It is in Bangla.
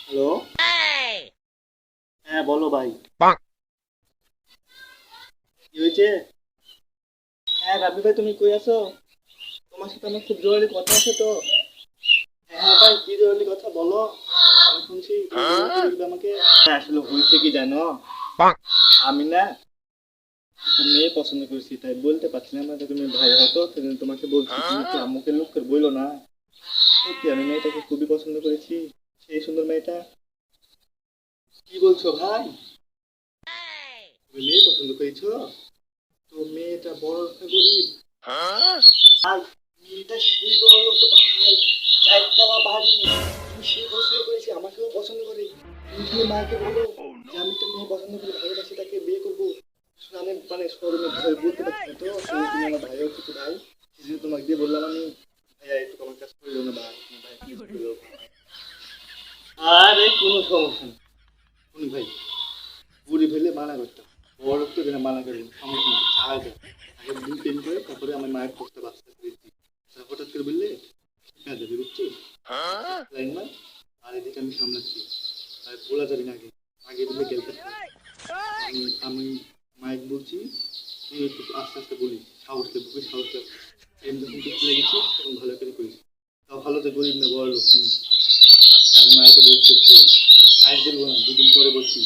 হ্যালো। হ্যাঁ বলো ভাই। কি হয়েছে? হ্যাঁ রাবি ভাই, তুমি কই আছো? তোমার সাথে আমার খুব জরুরি কথা আছে তো। হ্যাঁ ভাই, কি জরুরি কথা বলো। আমি শুনছি তুমি বলবে আমাকে। হ্যাঁ আসলে হয়েছে কি জানো, আমি না একটা মেয়ে পছন্দ করেছি, তাই বলতে পারছিলাম না যে তুমি ভাই হতো, সেজন্য তোমাকে বলছি। তুমি কি আম্মুকে লোক করে বইলো না। সত্যি আমি মেয়েটাকে খুবই পছন্দ করেছি, সেই সুন্দর মেয়েটা। কি বলছো ভাই, তুমি মেয়ে পছন্দ করেছো? তো মেয়েটা বড় একটা গরিব ভাই, মেয়েটা সেই বড় লোক ভাই, চারতলা বাড়ি। আমি সেই পছন্দ করেছি, আমাকেও পছন্দ করে। তুমি খালি মাকে বলো যে আমি একটা মেয়ে পছন্দ করি, ভালোবাসি, তাকে বিয়ে করবো। আসলে আমি মানে শরমে ভয় বলতে পারছি না, তো আসলে তুমি আমার ভাইও কিছু ভাই, সেজন্য তোমাকে দিয়ে বললাম আমি। ভাইয়া একটু আমার কাছে করলো না ভাই, তোমার ভাই প্লিজ করলো। আরে কোনো সমস্যা নেই, শুনি ভাই, গরিব হলে মানা করতাম, বড় লোক তো যেন মানা করি, সমস্যা নেই, চালাই যায়। আগে দুই প্রেম করে তারপরে আমার মায়ের প্রস্তাব আসতে দিচ্ছি। হঠাৎ করে বললে শিখা যাবে, বুঝছিস? লাইন মার। আর এদিকে আমি সামলাচ্ছি, আর বলা যাবে না আগে, আগে দিলে গেলতে হয়। আমি আমি মাইক বলছি, তুই একটু আস্তে আস্তে বলিস, সাহসে বুকে সাহসে। প্রেম যখন করতে লেগেছি তখন ভালো করে করিস। তাও ভালো যে গরিব না বড় লোক। আচ্ছা আমি মায়েকে বলছি একটু, আজ বলবো না, দুদিন পরে বলছি।